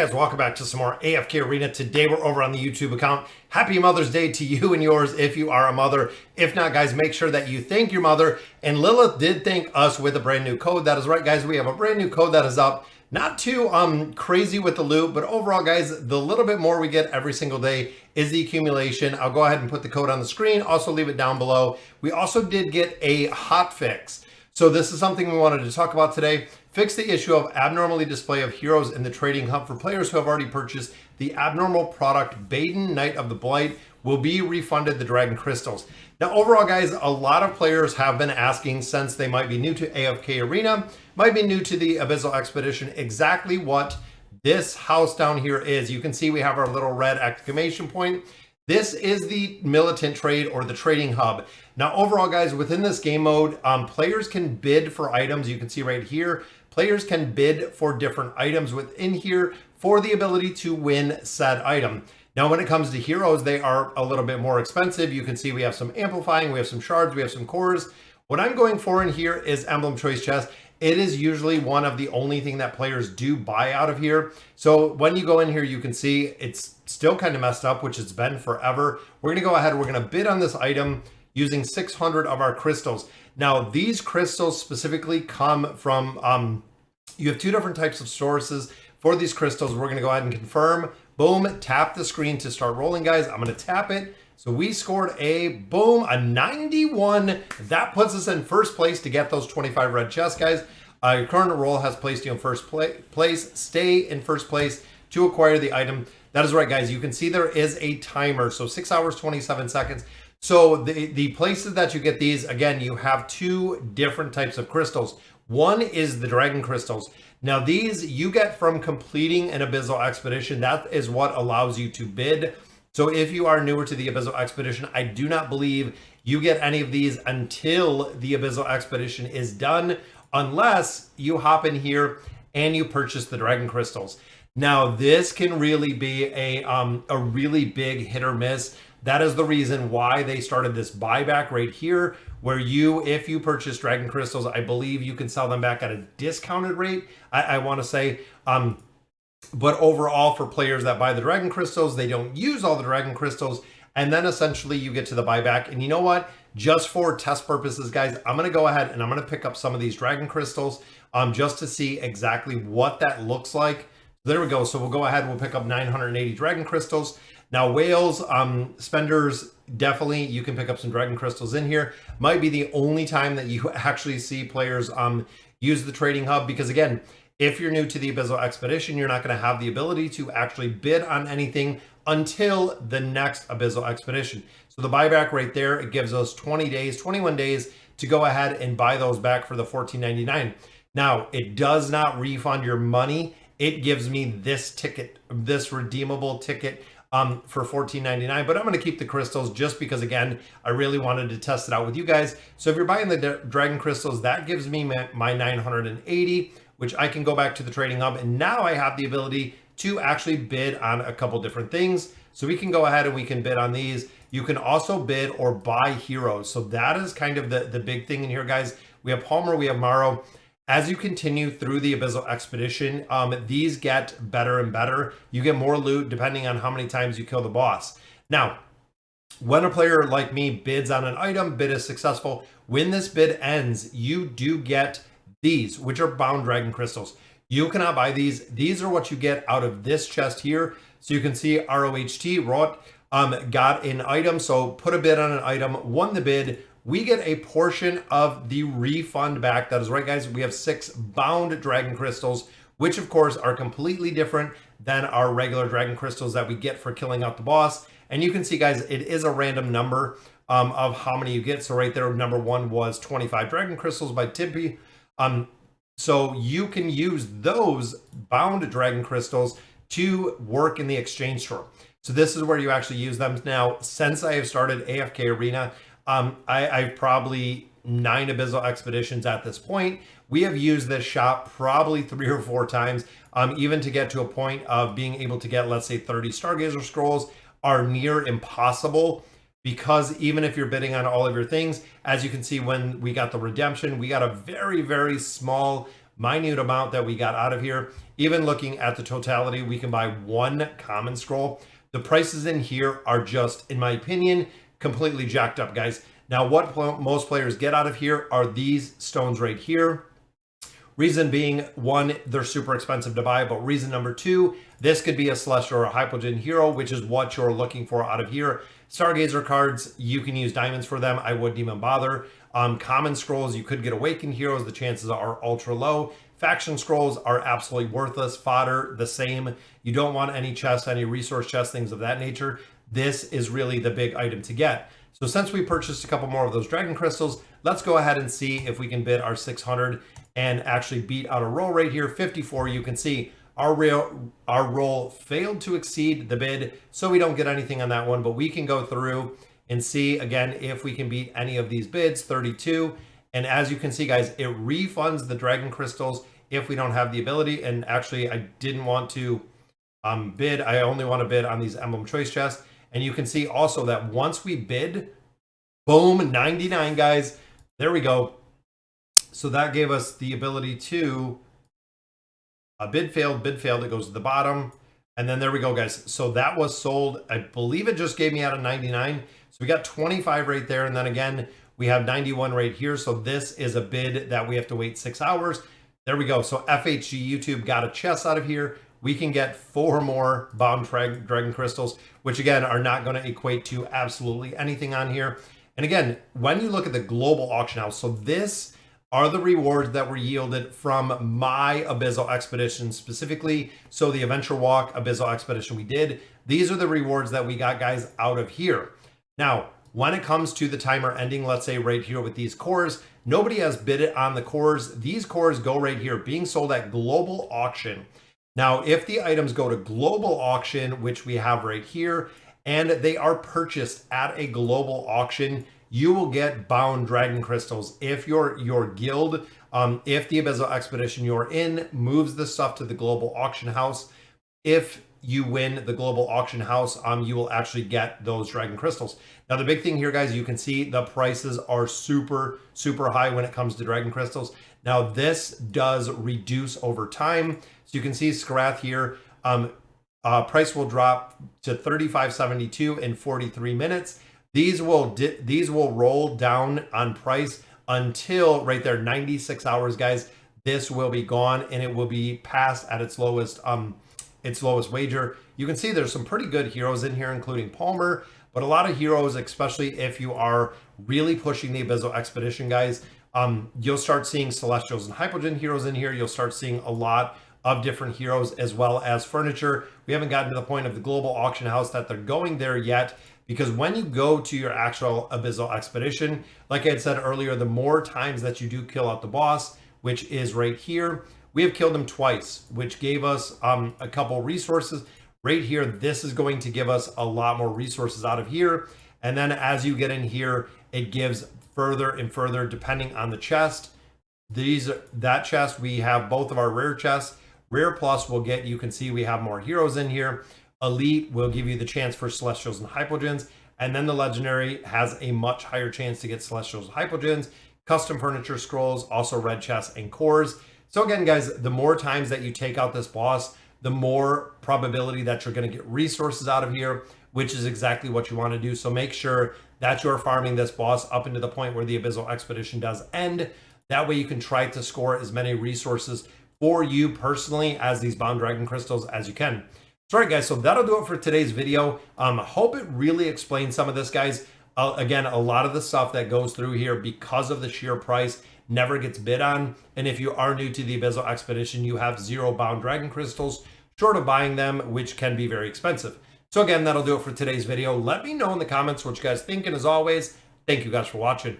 guys, welcome back to some more AFK Arena. Today we're over on the YouTube account. Happy Mother's Day to you and yours if you are a mother. If not, guys, make sure that you thank your mother. And Lilith did thank us with a brand new code. That is right, guys. We have a brand new code that is up. Not too crazy with the loot, but overall, guys, the little bit more we get every single day is the accumulation. I'll go ahead and put the code on the screen. Also leave it down below. We also did get a hot fix. So this is something we wanted to talk about today. Fix the issue of abnormally display of heroes in the trading hub for players who have already purchased the abnormal product Baden, Knight of the Blight, will be refunded the Dragon Crystals. Now, overall, guys, a lot of players have been asking, since they might be new to AFK Arena, might be new to the Abyssal Expedition, exactly what this house down here is. You can see we have our little red exclamation point. This is the militant trade or the trading hub. Now, overall, guys, within this game mode, players can bid for items. You can see right here, players can bid for different items within here for the ability to win said item. Now, when it comes to heroes, they are a little bit more expensive. You can see we have some amplifying, we have some shards, we have some cores. What I'm going for in here is emblem choice chest. It is usually one of the only thing that players do buy out of here. So when you go in here, you can see it's still kind of messed up, which it's been forever. We're going to go ahead, we're going to bid on this item using 600 of our crystals. Now, these crystals specifically come from, you have two different types of sources for these crystals. We're going to go ahead and confirm. Boom, tap the screen to start rolling, guys. I'm going to tap it. So we scored a, boom, a 91. That puts us in first place to get those 25 red chests, guys. Your current roll has placed you in first place. Stay in first place to acquire the item. That is right, guys. You can see there is a timer. So 6 hours, 27 seconds. So the places that you get these, again, you have two different types of crystals. One is the dragon crystals. Now these you get from completing an Abyssal Expedition. That is what allows you to bid. So if you are newer to the Abyssal Expedition, I do not believe you get any of these until the Abyssal Expedition is done, unless you hop in here and you purchase the dragon crystals. Now this can really be a really big hit or miss. That is the reason why they started this buyback right here, where if you purchase dragon crystals, I believe you can sell them back at a discounted rate, I want to say. But overall, for players that buy the dragon crystals, they don't use all the dragon crystals. And then essentially you get to the buyback. And you know what? Just for test purposes, guys, I'm going to go ahead and I'm going to pick up some of these dragon crystals just to see exactly what that looks like. There we go. So we'll go ahead. We'll pick up 980 dragon crystals. Now, whales, spenders, definitely you can pick up some dragon crystals in here. Might be the only time that you actually see players use the trading hub, because again, if you're new to the Abyssal Expedition, you're not going to have the ability to actually bid on anything until the next Abyssal Expedition. So the buyback right there, it gives us 20 days, 21 days to go ahead and buy those back for the $14.99. Now, it does not refund your money. It gives me this ticket, this redeemable ticket for $14.99, but I'm going to keep the crystals just because, again, I really wanted to test it out with you guys. So if you're buying the dragon crystals, that gives me my 980, which I can go back to the trading hub. And now I have the ability to actually bid on a couple different things. So we can go ahead and we can bid on these. You can also bid or buy heroes. So that is kind of the big thing in here, guys. We have Palmer, we have Morrow. As you continue through the Abyssal Expedition, these get better and better. You get more loot depending on how many times you kill the boss. Now, when a player like me bids on an item, bid is successful. When this bid ends, you do get these, which are bound dragon crystals. You cannot buy these. These are what you get out of this chest here. So you can see ROHT, got an item. So put a bid on an item, won the bid. We get a portion of the refund back. That is right, guys. We have 6 bound dragon crystals, which of course are completely different than our regular dragon crystals that we get for killing out the boss. And you can see, guys, it is a random number of how many you get. So right there, number 1 was 25 dragon crystals by Timpy. So you can use those bound dragon crystals to work in the exchange store. So this is where you actually use them. Now, since I have started AFK Arena, I've probably 9 Abyssal Expeditions at this point. We have used this shop probably 3 or 4 times, even to get to a point of being able to get, let's say, 30 Stargazer scrolls are near impossible, because even if you're bidding on all of your things, as you can see, when we got the redemption, we got a very, very small minute amount that we got out of here. Even looking at the totality, we can buy one common scroll. The prices in here are just, in my opinion, completely jacked up, guys. Now, what most players get out of here are these stones right here. Reason being, one, they're super expensive to buy, but reason number two, this could be a Celestial or a Hypogean hero, which is what you're looking for out of here. Stargazer cards, you can use diamonds for them. I wouldn't even bother. Common scrolls, you could get Awakened heroes. The chances are ultra low. Faction scrolls are absolutely worthless. Fodder, the same. You don't want any chests, any resource chests, things of that nature. This is really the big item to get. So since we purchased a couple more of those dragon crystals, let's go ahead and see if we can bid our 600 and actually beat out a roll right here. 54, you can see our roll failed to exceed the bid, so we don't get anything on that one, but we can go through and see again if we can beat any of these bids. 32, and as you can see, guys, it refunds the dragon crystals if we don't have the ability. And actually, I didn't want to bid. I only want to bid on these emblem choice chests. And you can see also that once we bid, boom, 99, guys. There we go. So that gave us the ability to bid failed, it goes to the bottom. And then there we go, guys. So that was sold. I believe it just gave me out of 99. So we got 25 right there. And then again, we have 91 right here. So this is a bid that we have to wait 6 hours. There we go. So FHG YouTube got a chest out of here. We can get 4 more bound dragon crystals, which again are not going to equate to absolutely anything on here. And again, when you look at the global auction house, so this are the rewards that were yielded from my Abyssal Expedition specifically. So the Adventure Walk Abyssal Expedition we did, these are the rewards that we got, guys, out of here. Now, when it comes to the timer ending, let's say right here with these cores, nobody has bid it on the cores. These cores go right here, being sold at global auction. Now, if the items go to global auction, which we have right here, and they are purchased at a global auction, you will get bound dragon crystals. If your guild, if the Abyssal Expedition you're in moves the stuff to the global auction house, if you win the global auction house, you will actually get those dragon crystals. Now, the big thing here, guys, you can see the prices are super, super high when it comes to dragon crystals. Now, this does reduce over time. So you can see Scrath here, price will drop to 35.72 in 43 minutes. These will roll down on price until right there 96 hours, guys. This will be gone and it will be passed at its lowest wager. You can see there's some pretty good heroes in here, including Palmer, but a lot of heroes, especially if you are really pushing the Abyssal Expedition, guys. You'll start seeing Celestials and Hypogean heroes in here. You'll start seeing a lot of different heroes as well as furniture. We haven't gotten to the point of the global auction house that they're going there yet, because when you go to your actual Abyssal Expedition, like I had said earlier, the more times that you do kill out the boss, which is right here, we have killed him twice, which gave us a couple resources. Right here, this is going to give us a lot more resources out of here. And then as you get in here, it gives further and further depending on the chest. That chest, we have both of our rare chests. Rare plus will get, you can see we have more heroes in here. Elite will give you the chance for Celestials and Hypogeans. And then the Legendary has a much higher chance to get Celestials and Hypogeans. Custom furniture scrolls, also red chests and cores. So again, guys, the more times that you take out this boss, the more probability that you're going to get resources out of here, which is exactly what you want to do. So make sure that you're farming this boss up into the point where the Abyssal Expedition does end. That way you can try to score as many resources for you personally as these bound dragon crystals as you can. So, all right, guys, so that'll do it for today's video. Hope it really explains some of this, guys. Again, a lot of the stuff that goes through here because of the sheer price never gets bid on. And if you are new to the Abyssal Expedition, you have 0 bound dragon crystals short of buying them, which can be very expensive. So again, that'll do it for today's video. Let me know in the comments what you guys think. And as always, thank you guys for watching.